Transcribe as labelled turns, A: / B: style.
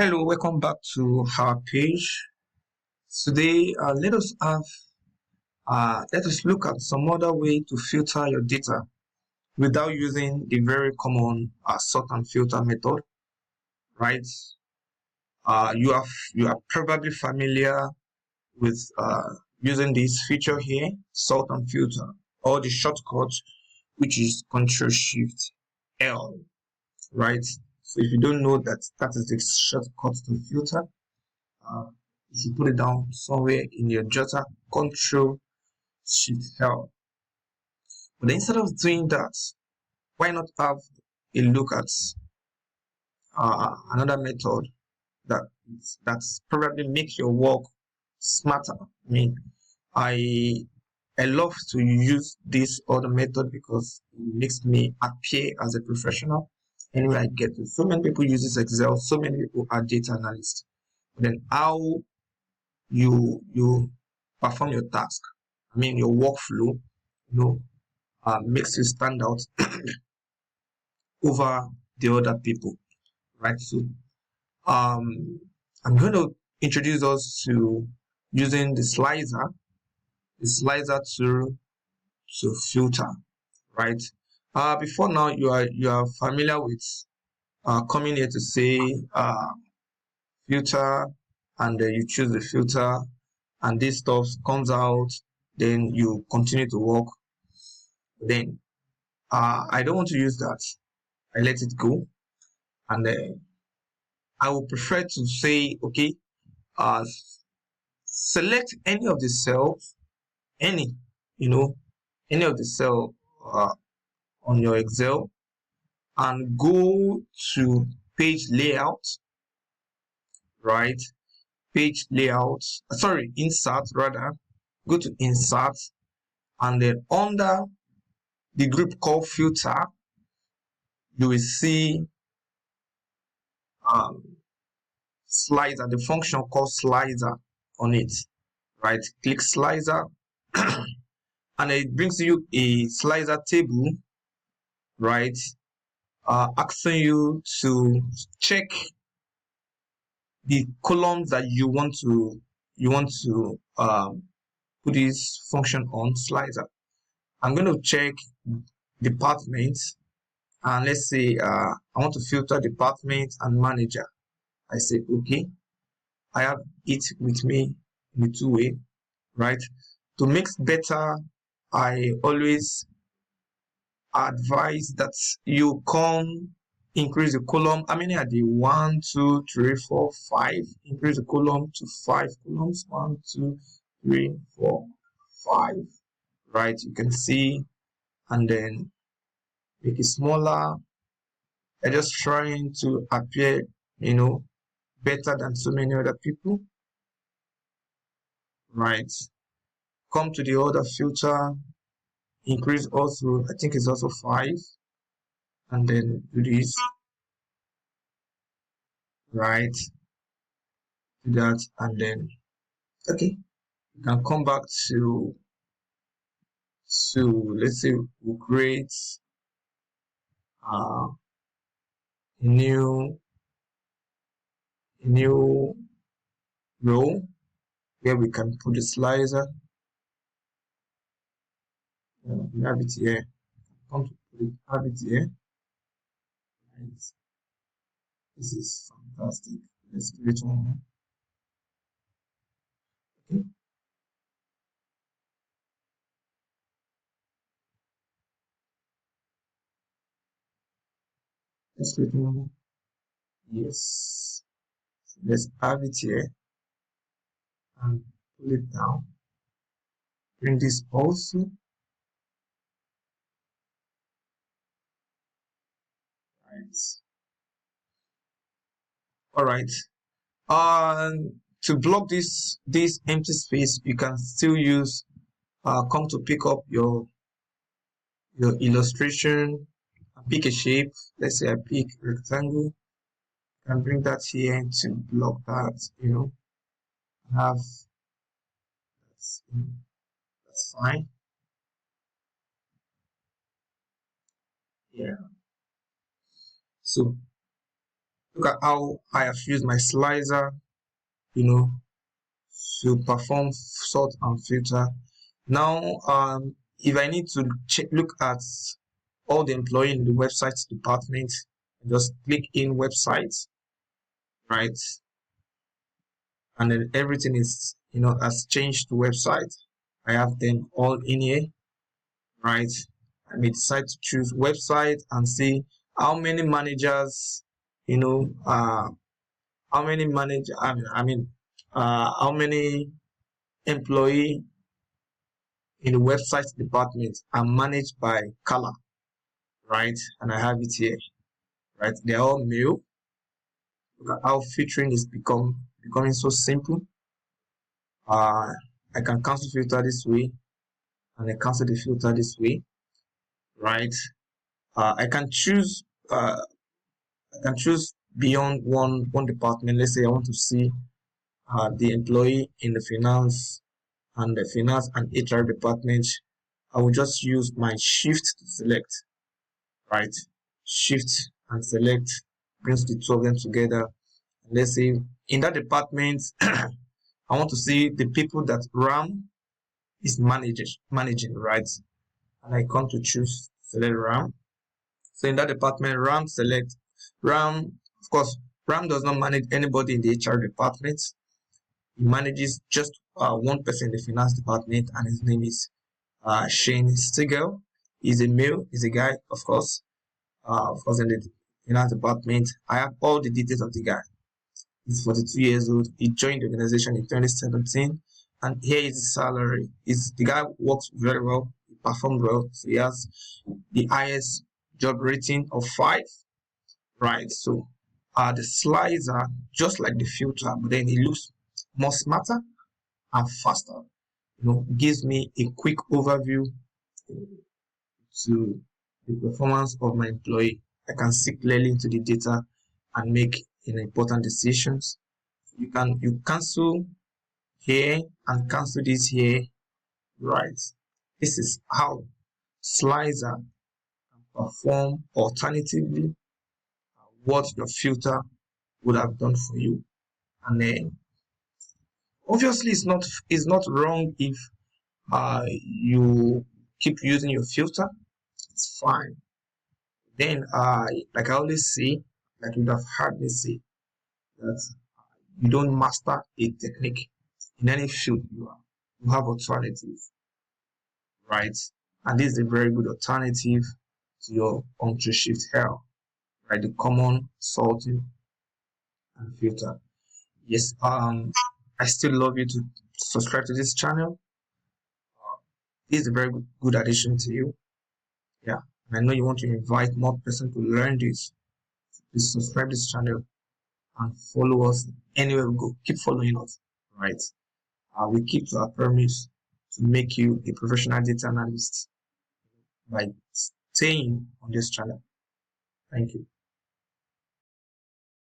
A: Hello, welcome back to our page. Today, let us look at some other way to filter your data without using the very common sort and filter method, right? You are probably familiar with using this feature here, sort and filter, or the shortcut, which is Control Shift L, right? So if you don't know that, that is the shortcut to filter. Uh, you should put it down somewhere in your jotter. Control Shift L. But instead of doing that, why not have a look at another method that's probably make your work smarter. I mean, I I love to use this other method because it makes me appear as a professional. Anyway, I get it. So many people use this Excel. So many people are data analysts. But then how you perform your task? I mean, your workflow, makes you stand out over the other people, right? So um, I'm going to introduce us to using the slicer to filter, right? Before now, you are familiar with coming here to say filter, and you choose the filter, and this stuff comes out. Then you continue to work. Then I don't want to use that. I let it go, and I would prefer to say, okay, uh, select any of the cells, any, you know, any of the cell on your Excel, and go to page layout, right? Page layout, sorry, insert rather. Go to insert, and then under the group called filter, you will see um, slicer, the function called slicer on it, right? Click slicer, and it brings you a slicer table, right? Asking you to check the columns that you want to put this function on slicer. I'm going to check department, and let's say I want to filter department and manager. I say okay. I have it with me in the two-way, right? To make better, I always advise that you come increase the column. How many are the 1, 2, 3, 4, 5? Increase the column to 5 columns. 1, 2, 3, 4, 5. Right? You can see, and then make it smaller. I'm just trying to appear, better than so many other people. Right? Come to the other filter, increase also, I think it's also 5, and then do this, right? Do that, and then okay, you can come back to let's say we create a new new row where we can put the slicer. We have it here. Come to put it, have it here. Right. This is fantastic. Let's create one more. Okay. Let's create one more. Yes. So let's have it here and pull it down. Bring this also. Right. All right. To block this empty space, you can still use come to pick up your illustration, pick a shape. Let's say I pick rectangle, and bring that here to block that. Have that's fine. Yeah. So Look at how I have used my slicer, you know, to perform sort and filter. Now, if I need to look at all the employee in the website department, just click in website, right? And then everything is, has changed to website. I have them all in here, right? I may decide to choose website and see how many managers, how many manager, how many employee in the website department are managed by color, right? And I have it here, right? They're all male. Look at how filtering is becoming so simple. I can cancel filter this way, and I cancel the filter this way, right? I can choose. I can choose beyond one department. Let's say I want to see the employee in the finance and HR department. I will just use my shift to select, right? Shift and select brings the two of them together. And let's say in that department, I want to see the people that RAM is managing, right? And I come to choose select RAM. So in that department, RAM select RAM. Of course, RAM does not manage anybody in the HR department. He manages just one person in the finance department, and his name is Shane Stigel. He's a male, he's a guy, of course. In the finance department, I have all the details of the guy. He's 42 years old. He joined the organization in 2017, and here is his salary. The guy works very well. He performed well. So he has the highest job rating of 5. Right. So the slides are just like the filter, but then it looks more smarter and faster. Gives me a quick overview to the performance of my employee. I can see clearly into the data and make important decisions. You cancel here and cancel this here, right? This is how slicer can perform alternatively what your filter would have done for you. And then obviously it's not wrong if you keep using your filter. It's fine. Then like I always say, like you have heard me say, that you don't master a technique in any field you have alternatives, right? And this is a very good alternative to your Control Shift L, right? The common sorting and filter. Yes, I still love you to subscribe to this channel. This is a very good addition to you. Yeah, and I know you want to invite more person to learn this. Please subscribe this channel and follow us anywhere we go. Keep following us, right? We keep to our promise to make you a professional data analyst by staying on this channel. Thank you.